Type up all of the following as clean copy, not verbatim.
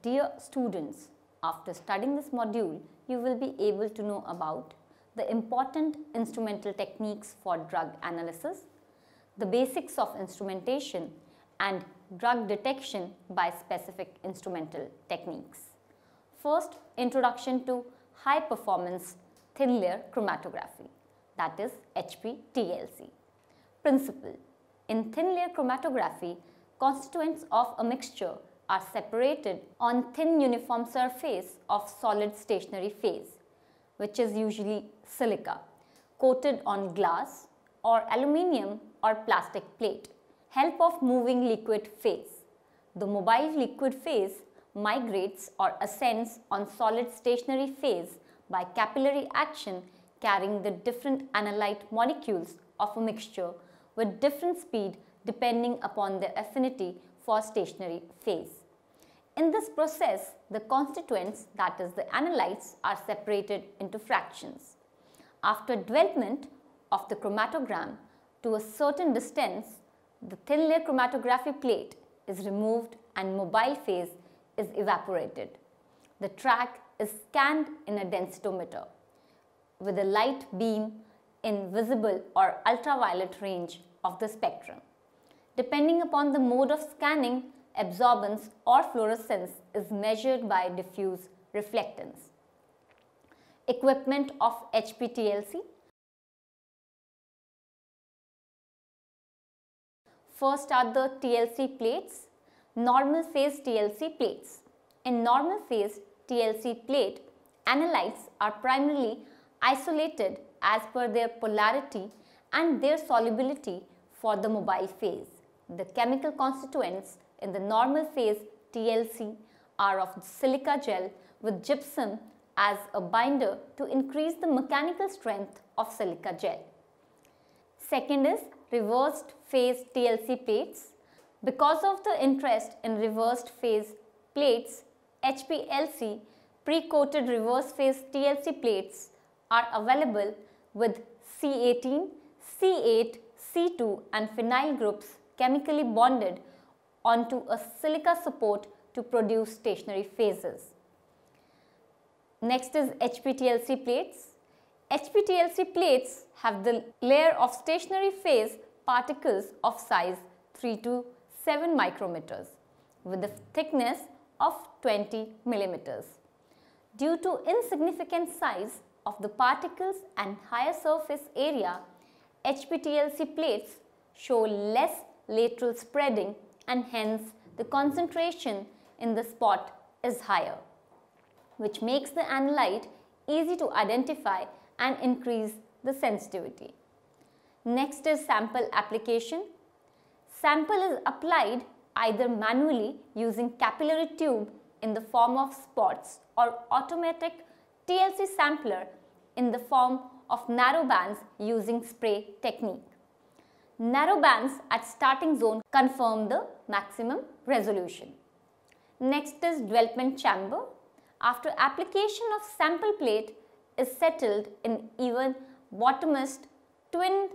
Dear students, after studying this module, you will be able to know about the important instrumental techniques for drug analysis, the basics of instrumentation, and drug detection by specific instrumental techniques. First, introduction to high performance thin layer chromatography, that is HPTLC. Principle: in thin layer chromatography, constituents of a mixture are separated on thin uniform surface of solid stationary phase, which is usually silica, coated on glass or aluminium or plastic plate, help of moving liquid phase. The mobile liquid phase migrates or ascends on solid stationary phase by capillary action, carrying the different analyte molecules of a mixture with different speed depending upon their affinity for stationary phase. In this process, the constituents, that is the analytes, are separated into fractions. After development of the chromatogram to a certain distance, the thin layer chromatography plate is removed and mobile phase is evaporated. The track is scanned in a densitometer with a light beam in visible or ultraviolet range of the spectrum. Depending upon the mode of scanning, absorbance or fluorescence is measured by diffuse reflectance. Equipment of HPTLC. First are the TLC plates, normal phase TLC plates. In normal phase TLC plate, analytes are primarily isolated as per their polarity and their solubility for the mobile phase. The chemical constituents in the normal phase TLC are of silica gel with gypsum as a binder to increase the mechanical strength of silica gel. Second is reversed phase TLC plates. Because of the interest in reversed phase plates, HPLC pre-coated reverse phase TLC plates are available with C18, C8, C2 and phenyl groups chemically bonded onto a silica support to produce stationary phases. Next is HPTLC plates. HPTLC plates have the layer of stationary phase particles of size 3 to 7 micrometers with a thickness of 20 millimeters. Due to insignificant size of the particles and higher surface area, HPTLC plates show less lateral spreading and hence the concentration in the spot is higher, which makes the analyte easy to identify and increase the sensitivity. Next is sample application. Sample is applied either manually using capillary tube in the form of spots or automatic TLC sampler in the form of narrow bands using spray technique. Narrow bands at starting zone confirm the maximum resolution. Next is development chamber. After application of sample plate is settled in even bottommost twin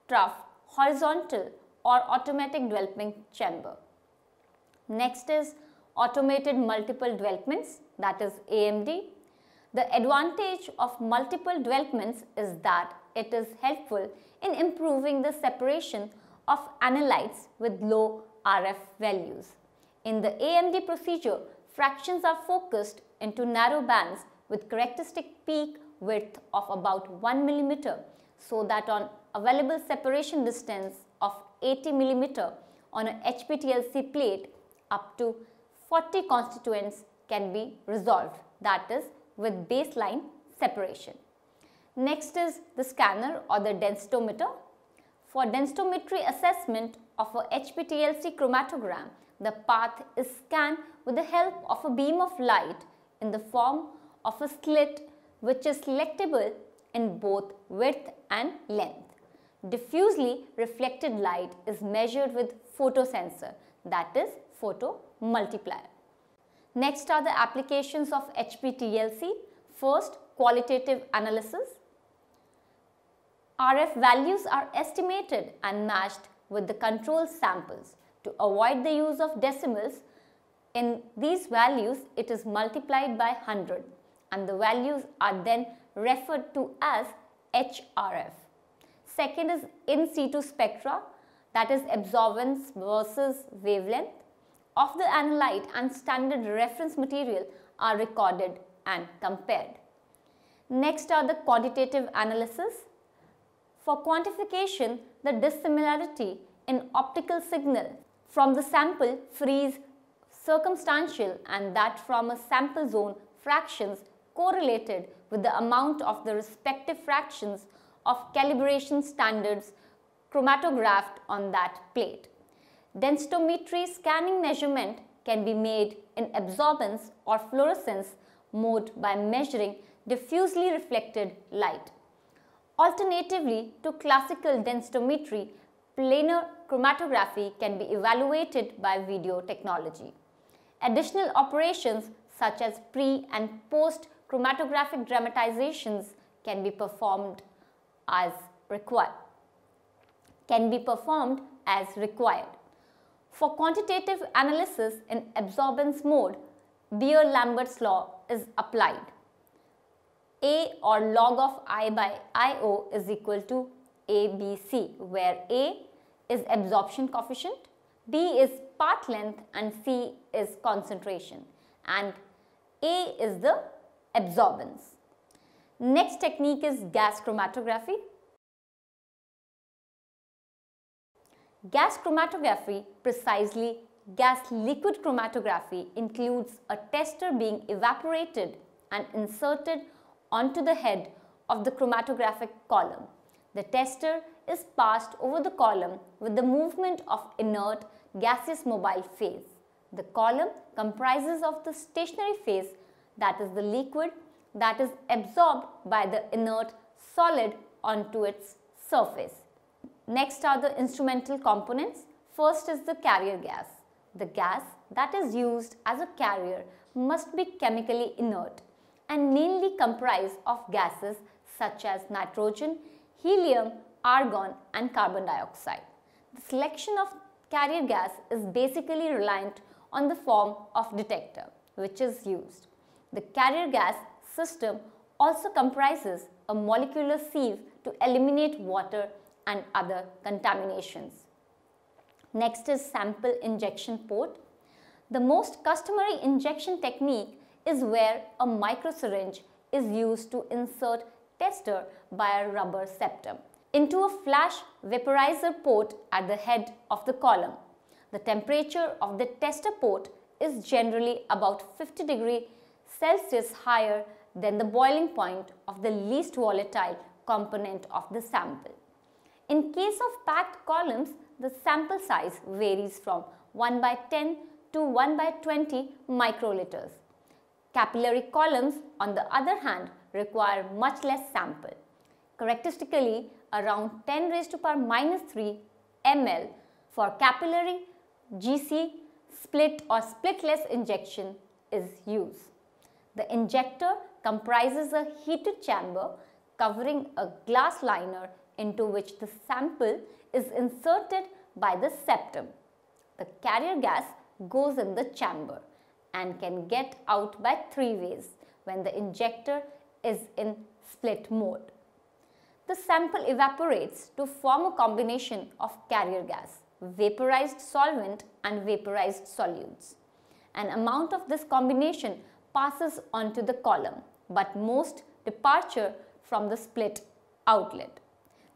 trough horizontal or automatic development chamber. Next is automated multiple developments, that is AMD. The advantage of multiple developments is that it is helpful in improving the separation of analytes with low RF values. In the AMD procedure, fractions are focused into narrow bands with characteristic peak width of about 1 mm, so that on available separation distance of 80 mm on a HPTLC plate, up to 40 constituents can be resolved, that is with baseline separation. Next is the scanner or the densitometer. For densitometry assessment of a HPTLC chromatogram, the path is scanned with the help of a beam of light in the form of a slit which is selectable in both width and length. Diffusely reflected light is measured with photosensor, that is photomultiplier. Next are the applications of HPTLC. First, qualitative analysis. RF values are estimated and matched with the control samples. To avoid the use of decimals, in these values it is multiplied by 100 and the values are then referred to as HRF. Second is in situ spectra, that is absorbance versus wavelength of the analyte, and standard reference material are recorded and compared. Next are the quantitative analysis. For quantification, the dissimilarity in optical signal from the sample freeze circumstantial and that from a sample zone fractions correlated with the amount of the respective fractions of calibration standards chromatographed on that plate. Densitometry scanning measurement can be made in absorbance or fluorescence mode by measuring diffusely reflected light. Alternatively to classical densitometry, planar chromatography can be evaluated by video technology. Additional operations such as pre and post chromatographic dramatizations can be performed as required. For quantitative analysis in absorbance mode, Beer-Lambert's law is applied. A or log of I by IO is equal to ABC, where A is absorption coefficient, B is path length and C is concentration, and A is the absorbance. Next technique is gas chromatography. Gas chromatography, precisely gas-liquid chromatography, includes a tester being evaporated and inserted onto the head of the chromatographic column. The tester is passed over the column with the movement of inert gaseous mobile phase. The column comprises of the stationary phase, that is the liquid, that is absorbed by the inert solid onto its surface. Next are the instrumental components. First is the carrier gas. The gas that is used as a carrier must be chemically inert and mainly comprise of gases such as nitrogen, helium, argon and carbon dioxide. The selection of carrier gas is basically reliant on the form of detector which is used. The carrier gas system also comprises a molecular sieve to eliminate water and other contaminations. Next is sample injection port. The most customary injection technique is where a microsyringe is used to insert tester by a rubber septum into a flash vaporizer port at the head of the column. The temperature of the tester port is generally about 50 degrees Celsius higher than the boiling point of the least volatile component of the sample. In case of packed columns, the sample size varies from 1 by 10 to 1 by 20 microliters. Capillary columns, on the other hand, require much less sample. Characteristically, around 10 raised to power minus 3 ml for capillary GC split or splitless injection is used. The injector comprises a heated chamber covering a glass liner into which the sample is inserted by the septum. The carrier gas goes in the chamber and can get out by 3 ways when the injector is in split mode. The sample evaporates to form a combination of carrier gas, vaporized solvent and vaporized solutes. An amount of this combination passes onto the column, but most departure from the split outlet.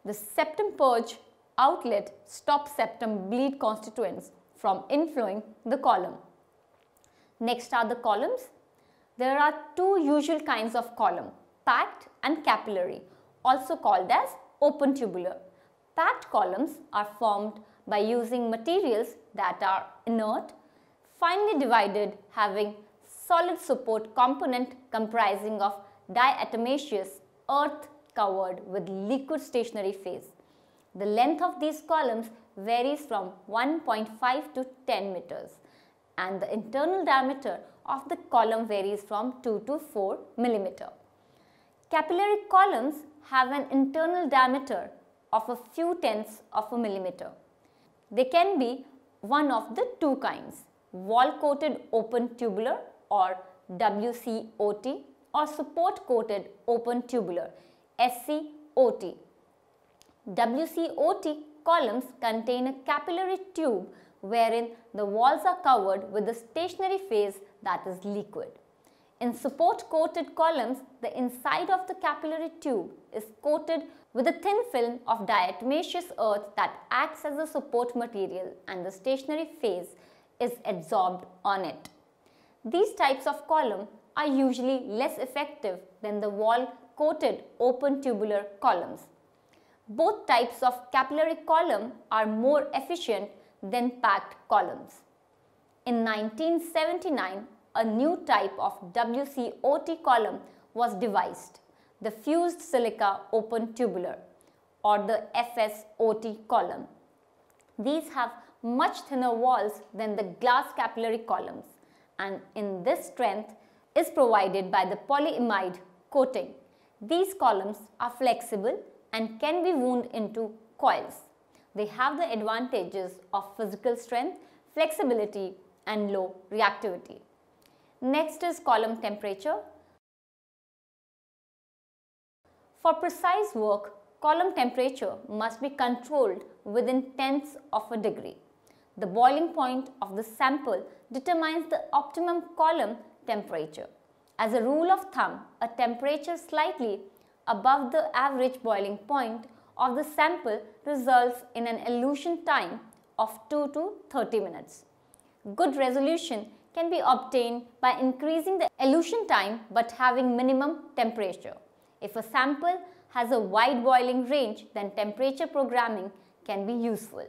The septum purge outlet stops septum bleed constituents from inflowing the column. Next are the columns. There are two usual kinds of column, packed and capillary, also called as open tubular. Packed columns are formed by using materials that are inert, finely divided, having solid support component comprising of diatomaceous earth covered with liquid stationary phase. The length of these columns varies from 1.5 to 10 meters and the internal diameter of the column varies from 2 to 4 millimeter. Capillary columns have an internal diameter of a few tenths of a millimeter. They can be one of the two kinds, wall-coated open tubular or WCOT or support-coated open tubular SCOT. WCOT columns contain a capillary tube wherein the walls are covered with a stationary phase that is liquid. In support-coated columns, the inside of the capillary tube is coated with a thin film of diatomaceous earth that acts as a support material and the stationary phase is adsorbed on it. These types of column are usually less effective than the wall-coated open tubular columns. Both types of capillary column are more efficient than packed columns. In 1979, a new type of WCOT column was devised, the fused silica open tubular or the FSOT column. These have much thinner walls than the glass capillary columns, and in this strength is provided by the polyimide coating. These columns are flexible and can be wound into coils. They have the advantages of physical strength, flexibility and low reactivity. Next is column temperature. For precise work, column temperature must be controlled within tenths of a degree. The boiling point of the sample determines the optimum column temperature. As a rule of thumb, a temperature slightly above the average boiling point of the sample results in an elution time of 2 to 30 minutes. Good resolution can be obtained by increasing the elution time but having minimum temperature. If a sample has a wide boiling range, then temperature programming can be useful.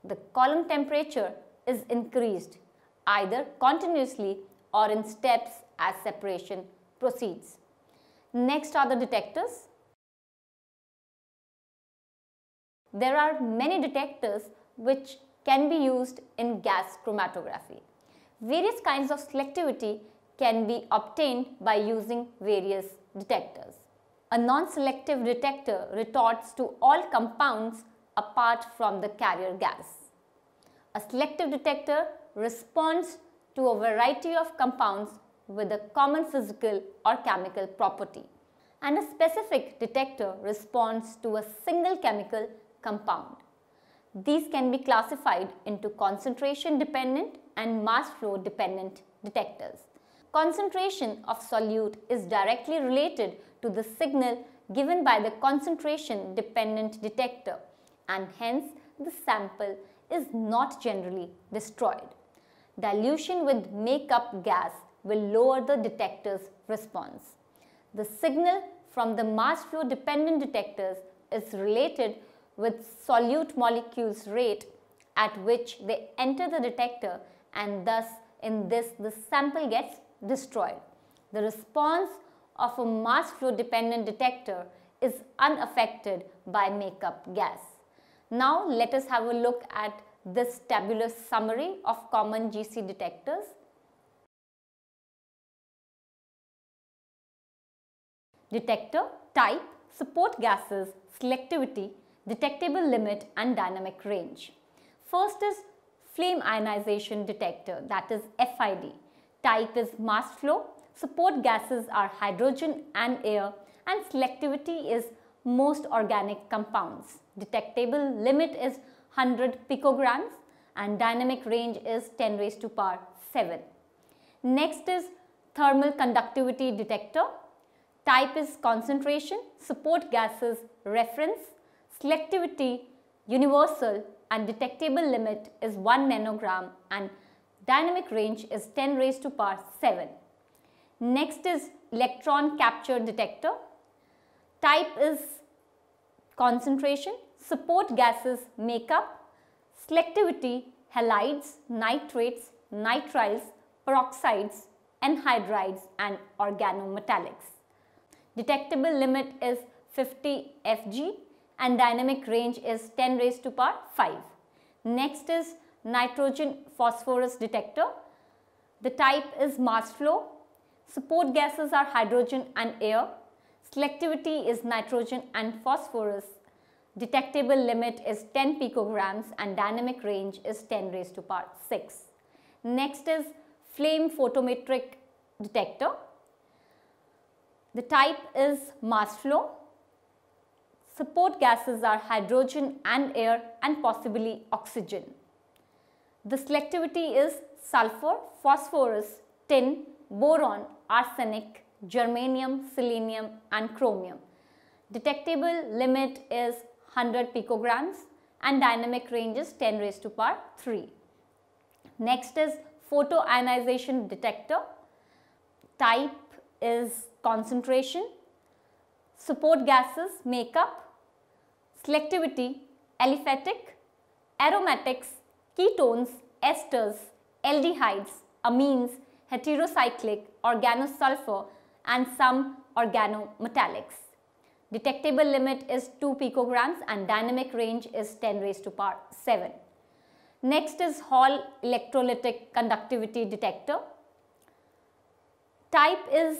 The column temperature is increased either continuously or in steps as separation proceeds. Next are the detectors. There are many detectors which can be used in gas chromatography. Various kinds of selectivity can be obtained by using various detectors. A non-selective detector retorts to all compounds apart from the carrier gas. A selective detector responds to a variety of compounds with a common physical or chemical property. And a specific detector responds to a single chemical compound. These can be classified into concentration dependent and mass flow dependent detectors. Concentration of solute is directly related to the signal given by the concentration dependent detector, and hence the sample is not generally destroyed. Dilution with makeup gas will lower the detector's response. The signal from the mass flow dependent detectors is related with solute molecules rate at which they enter the detector, and thus in this the sample gets destroyed. The response of a mass flow dependent detector is unaffected by makeup gas. Now let us have a look at this tabular summary of common GC detectors. Detector, type, support gases, selectivity, detectable limit and dynamic range. First is flame ionization detector, that is FID. Type is mass flow, support gases are hydrogen and air, and selectivity is most organic compounds. Detectable limit is 100 picograms and dynamic range is 10 raised to power 7. Next is thermal conductivity detector. Type is concentration, support gases, reference, selectivity, universal, and detectable limit is 1 nanogram and dynamic range is 10 raised to power 7. Next is electron capture detector. Type is concentration, support gases, makeup, selectivity, halides, nitrates, nitriles, peroxides, anhydrides, and organometallics. Detectable limit is 50 Fg and dynamic range is 10 raised to power 5. Next is nitrogen phosphorus detector. The type is mass flow. Support gases are hydrogen and air. Selectivity is nitrogen and phosphorus. Detectable limit is 10 picograms and dynamic range is 10 raised to power 6. Next is flame photometric detector. The type is mass flow. Support gases are hydrogen and air and possibly oxygen. The selectivity is sulfur, phosphorus, tin, boron, arsenic, germanium, selenium, and chromium. Detectable limit is 100 picograms and dynamic range is 10 raised to power 3. Next is photoionization detector. Type is concentration, support gases, makeup, selectivity, aliphatic, aromatics, ketones, esters, aldehydes, amines, heterocyclic, organosulfur, and some organometallics. Detectable limit is 2 picograms and dynamic range is 10 raised to power 7. Next is Hall electrolytic conductivity detector. Type is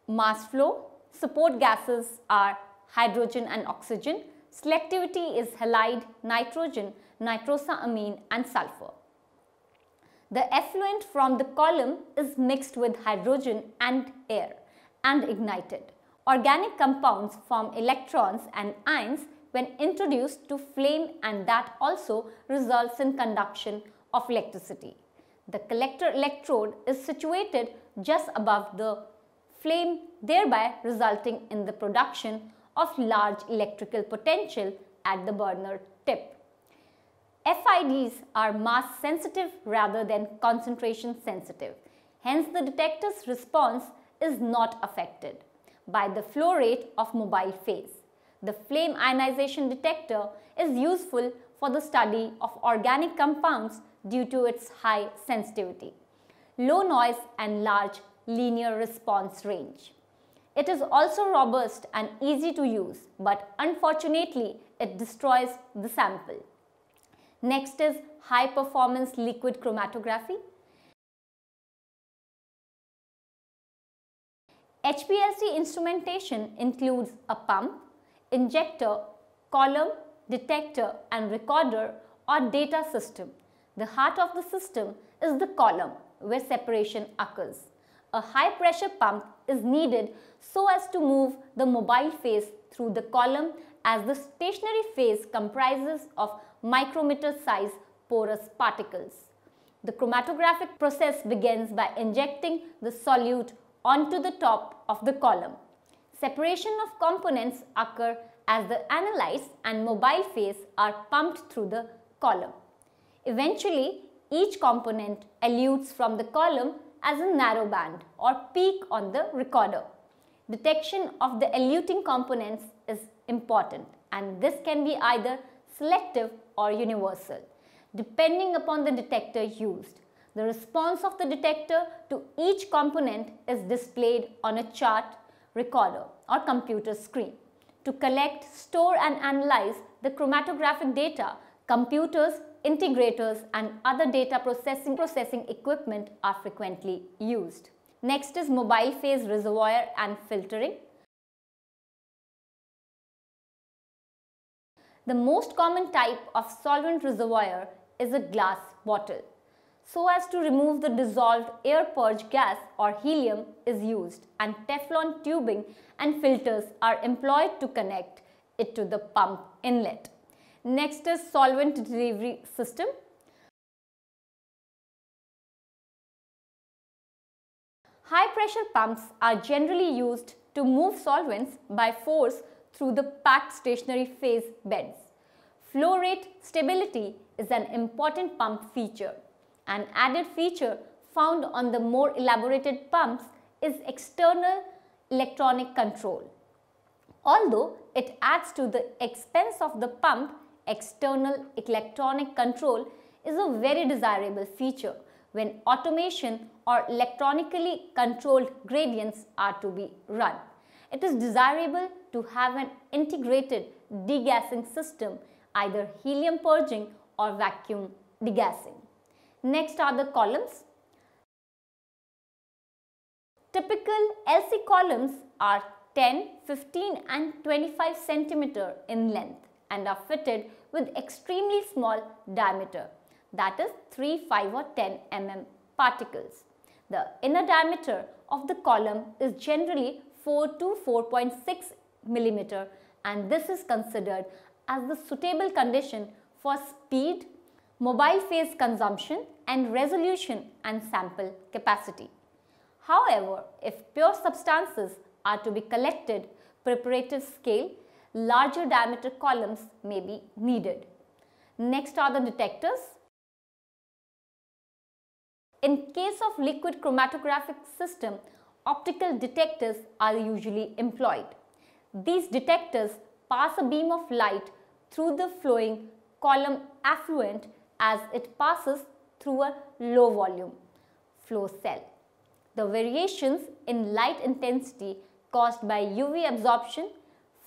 mass flow. Support gases are hydrogen and oxygen. Selectivity is halide, nitrogen, nitrosamine, and sulfur. The effluent from the column is mixed with hydrogen and air and ignited. Organic compounds form electrons and ions when introduced to flame, and that also results in conduction of electricity. The collector electrode is situated just above the flame, thereby resulting in the production of large electrical potential at the burner tip. FIDs are mass sensitive rather than concentration sensitive. Hence, the detector's response is not affected by the flow rate of mobile phase. The flame ionization detector is useful for the study of organic compounds due to its high sensitivity, low noise, and large linear response range. It is also robust and easy to use, but unfortunately it destroys the sample. Next is high performance liquid chromatography. HPLC instrumentation includes a pump, injector, column, detector, and recorder or data system. The heart of the system is the column where separation occurs. A high pressure pump is needed so as to move the mobile phase through the column, as the stationary phase comprises of micrometer size porous particles. The chromatographic process begins by injecting the solute onto the top of the column. Separation of components occur as the analytes and mobile phase are pumped through the column. Eventually, each component elutes from the column as a narrow band or peak on the recorder. Detection of the eluting components is important, and this can be either selective or universal, depending upon the detector used. The response of the detector to each component is displayed on a chart, recorder, or computer screen. To collect, store, and analyze the chromatographic data, computers, integrators, and other data processing equipment are frequently used. Next is mobile phase reservoir and filtering. The most common type of solvent reservoir is a glass bottle. So as to remove the dissolved air purge gas or helium is used, and Teflon tubing and filters are employed to connect it to the pump inlet. Next is solvent delivery system. High pressure pumps are generally used to move solvents by force through the packed stationary phase beds. Flow rate stability is an important pump feature. An added feature found on the more elaborated pumps is external electronic control. Although it adds to the expense of the pump, external electronic control is a very desirable feature when automation or electronically controlled gradients are to be run. It is desirable to have an integrated degassing system, either helium purging or vacuum degassing. Next are the columns. Typical LC columns are 10, 15 and 25 cm in length and are fitted with extremely small diameter, that is 3, 5 or 10 mm particles. The inner diameter of the column is generally 4 to 4.6 mm and this is considered as the suitable condition for speed, mobile phase consumption and resolution and sample capacity. However, if pure substances are to be collected preparative scale, larger diameter columns may be needed. Next are the detectors. In case of liquid chromatographic system, optical detectors are usually employed. These detectors pass a beam of light through the flowing column effluent as it passes through a low volume flow cell. The variations in light intensity caused by UV absorption,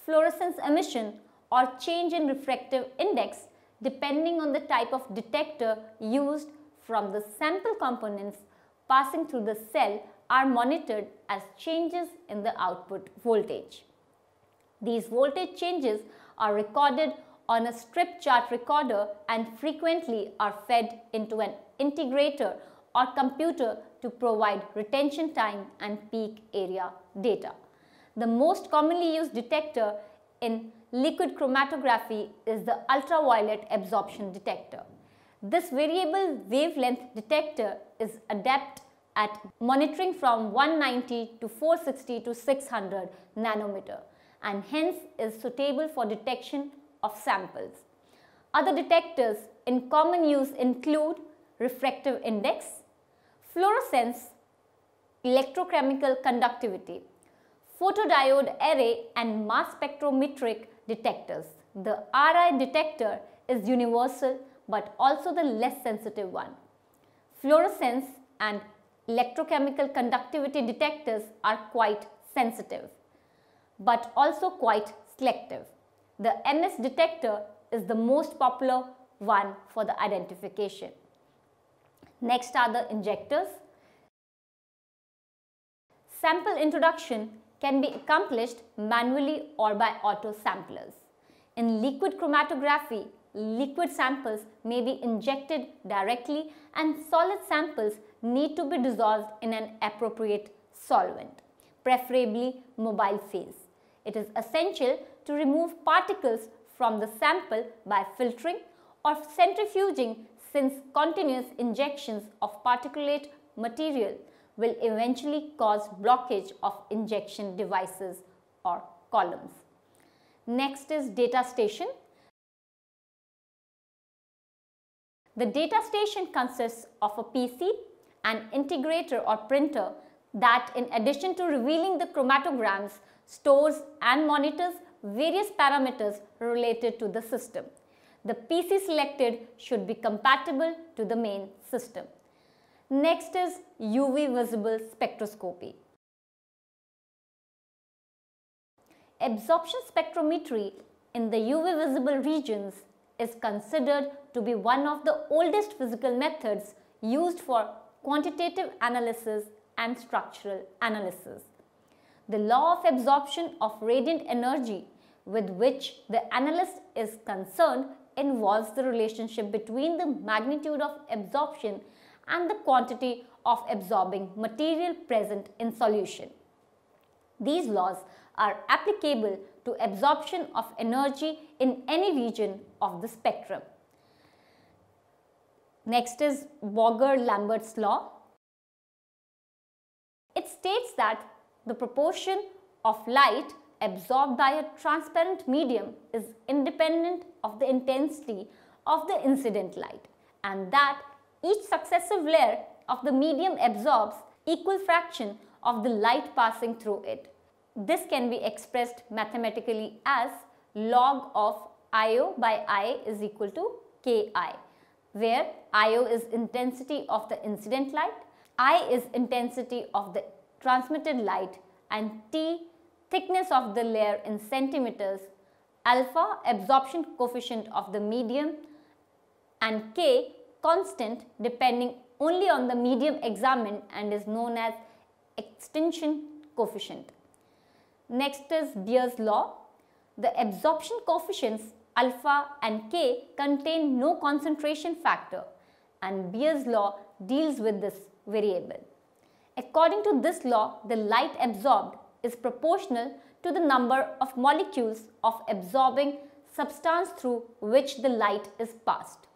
fluorescence emission or change in refractive index depending on the type of detector used from the sample components passing through the cell are monitored as changes in the output voltage. These voltage changes are recorded on a strip chart recorder and frequently are fed into an integrator or computer to provide retention time and peak area data. The most commonly used detector in liquid chromatography is the ultraviolet absorption detector. This variable wavelength detector is adept at monitoring from 190 to 460 to 600 nanometer and hence is suitable for detection of samples. Other detectors in common use include refractive index, fluorescence, electrochemical conductivity, photodiode array and mass spectrometric detectors. The RI detector is universal but also the less sensitive one. Fluorescence and electrochemical conductivity detectors are quite sensitive but also quite selective. The MS detector is the most popular one for the identification. Next are the injectors. Sample introduction can be accomplished manually or by auto samplers. In liquid chromatography, liquid samples may be injected directly and solid samples need to be dissolved in an appropriate solvent, preferably mobile phase. It is essential to remove particles from the sample by filtering or centrifuging since continuous injections of particulate material will eventually cause blockage of injection devices or columns. Next is data station. The data station consists of a PC, an integrator or printer that in addition to revealing the chromatograms stores and monitors various parameters related to the system. The PC selected should be compatible to the main system. Next is UV visible spectroscopy. Absorption spectrometry in the UV visible regions is considered to be one of the oldest physical methods used for quantitative analysis and structural analysis. The law of absorption of radiant energy with which the analyst is concerned involves the relationship between the magnitude of absorption and the quantity of absorbing material present in solution. These laws are applicable to absorption of energy in any region of the spectrum. Next is Boger-Lambert's law. It states that the proportion of light absorbed by a transparent medium is independent of the intensity of the incident light, and that each successive layer of the medium absorbs equal fraction of the light passing through it. This can be expressed mathematically as log of IO by I is equal to Ki, where IO is intensity of the incident light, I is intensity of the transmitted light, and T thickness of the layer in centimeters, alpha absorption coefficient of the medium, and K constant depending only on the medium examined and is known as extinction coefficient. Next is Beer's law. The absorption coefficients alpha and K contain no concentration factor, and Beer's law deals with this variable. According to this law, the light absorbed is proportional to the number of molecules of absorbing substance through which the light is passed,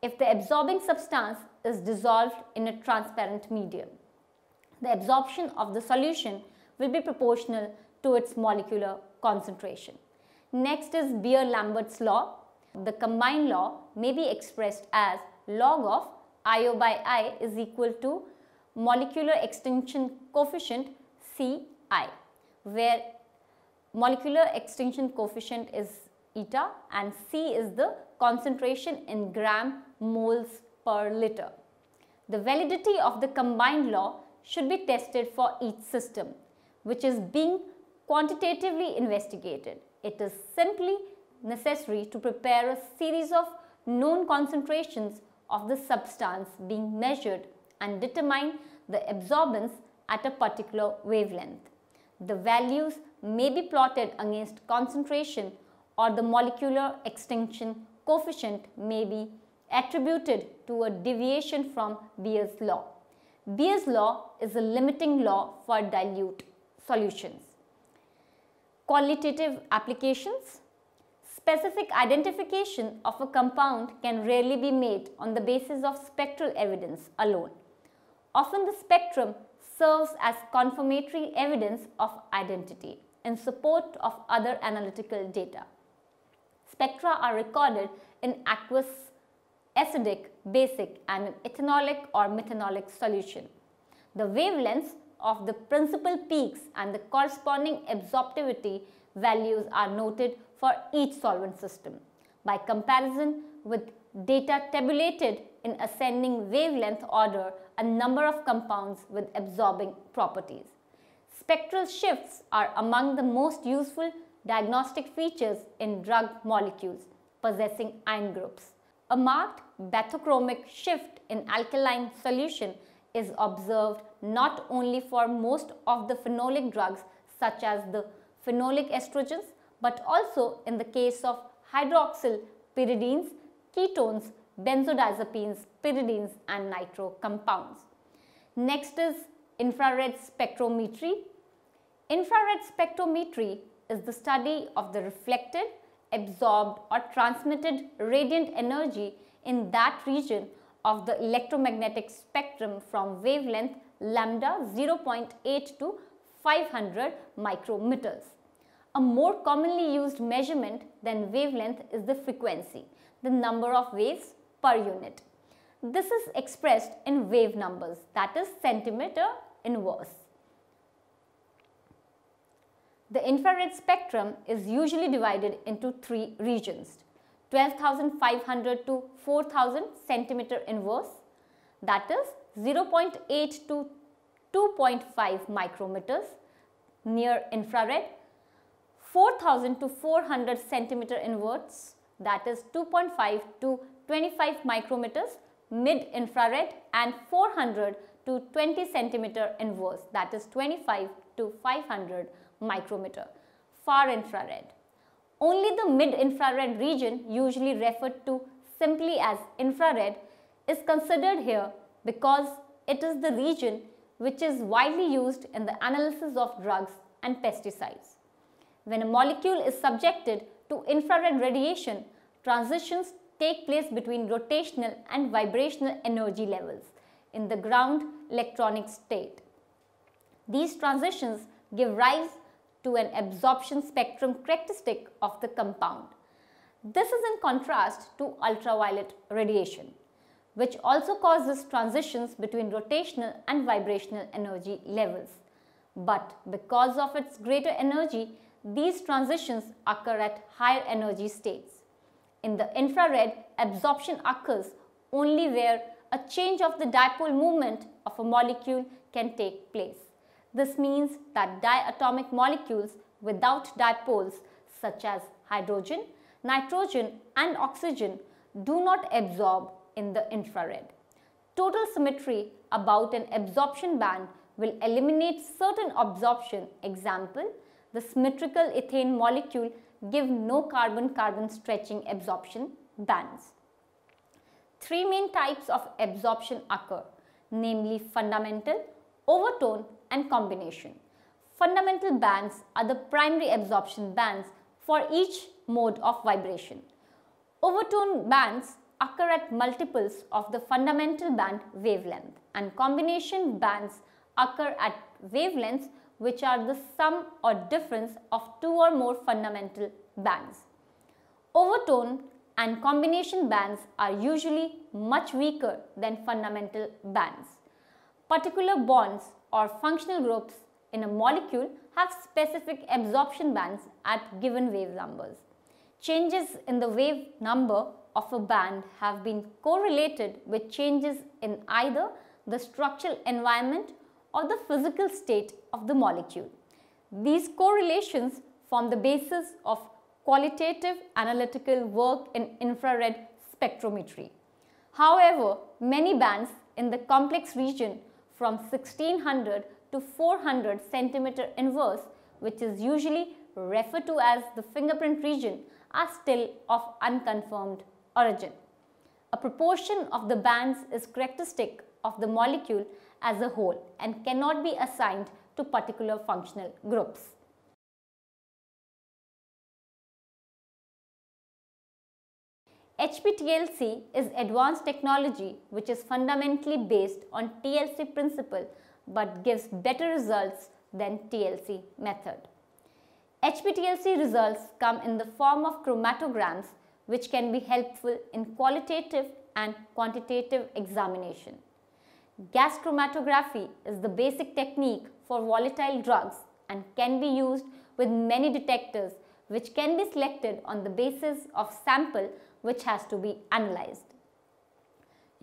if the absorbing substance is dissolved in a transparent medium. The absorption of the solution will be proportional to its molecular concentration. Next is Beer-Lambert's law. The combined law may be expressed as log of IO by I is equal to molecular extinction coefficient Ci, where molecular extinction coefficient is eta and C is the concentration in gram moles per liter. The validity of the combined law should be tested for each system, which is being quantitatively investigated. It is simply necessary to prepare a series of known concentrations of the substance being measured and determine the absorbance at a particular wavelength. The values may be plotted against concentration, or the molecular extinction coefficient may be attributed to a deviation from Beer's law. Beer's law is a limiting law for dilute solutions. Qualitative applications. Specific identification of a compound can rarely be made on the basis of spectral evidence alone. Often the spectrum serves as confirmatory evidence of identity in support of other analytical data. Spectra are recorded in aqueous, acidic, basic and ethanolic or methanolic solution. The wavelengths of the principal peaks and the corresponding absorptivity values are noted for each solvent system. By comparison with data tabulated in ascending wavelength order, a number of compounds with absorbing properties. Spectral shifts are among the most useful diagnostic features in drug molecules possessing ion groups. A marked bathochromic shift in alkaline solution is observed not only for most of the phenolic drugs such as the phenolic estrogens, but also in the case of hydroxyl pyridines, ketones, benzodiazepines, pyridines and nitro compounds. Next is infrared spectrometry. Infrared spectrometry is the study of the reflected, absorbed or transmitted radiant energy in that region of the electromagnetic spectrum from wavelength lambda 0.8 to 500 micrometers. A more commonly used measurement than wavelength is the frequency, the number of waves per unit. This is expressed in wave numbers, that is centimeter inverse. The infrared spectrum is usually divided into three regions: 12,500 to 4,000 centimeter inverse, that is 0.8 to 2.5 micrometers near infrared, 4,000 to 400 centimeter inverse, that is 2.5 to 25 micrometers mid infrared, and 400 to 20 centimeter inverse, that is 25 to 500 micrometer far infrared. Only the mid infrared region, usually referred to simply as infrared, is considered here because it is the region which is widely used in the analysis of drugs and pesticides. When a molecule is subjected to infrared radiation, transitions take place between rotational and vibrational energy levels in the ground electronic state. These transitions give rise to an absorption spectrum characteristic of the compound. This is in contrast to ultraviolet radiation, which also causes transitions between rotational and vibrational energy levels. But because of its greater energy, these transitions occur at higher energy states. In the infrared, absorption occurs only where a change of the dipole moment of a molecule can take place. This means that diatomic molecules without dipoles such as hydrogen, nitrogen and oxygen do not absorb in the infrared. Total symmetry about an absorption band will eliminate certain absorption. Example, the symmetrical ethane molecule give no carbon-carbon stretching absorption bands. Three main types of absorption occur, namely fundamental, overtone and combination. Fundamental bands are the primary absorption bands for each mode of vibration. Overtone bands occur at multiples of the fundamental band wavelength, and combination bands occur at wavelengths which are the sum or difference of two or more fundamental bands. Overtone and combination bands are usually much weaker than fundamental bands. Particular bonds or functional groups in a molecule have specific absorption bands at given wave numbers. Changes in the wave number of a band have been correlated with changes in either the structural environment or the physical state of the molecule. These correlations form the basis of qualitative analytical work in infrared spectrometry. However, many bands in the complex region from 1600 to 400 centimeter inverse, which is usually referred to as the fingerprint region, are still of unconfirmed origin. A proportion of the bands is characteristic of the molecule as a whole and cannot be assigned to particular functional groups. HPTLC is advanced technology which is fundamentally based on TLC principle but gives better results than TLC method. HPTLC results come in the form of chromatograms which can be helpful in qualitative and quantitative examination. Gas chromatography is the basic technique for volatile drugs and can be used with many detectors which can be selected on the basis of sample which has to be analyzed.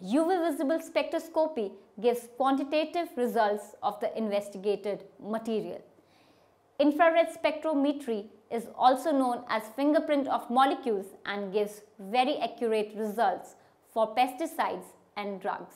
UV visible spectroscopy gives quantitative results of the investigated material. Infrared spectrometry is also known as fingerprint of molecules and gives very accurate results for pesticides and drugs.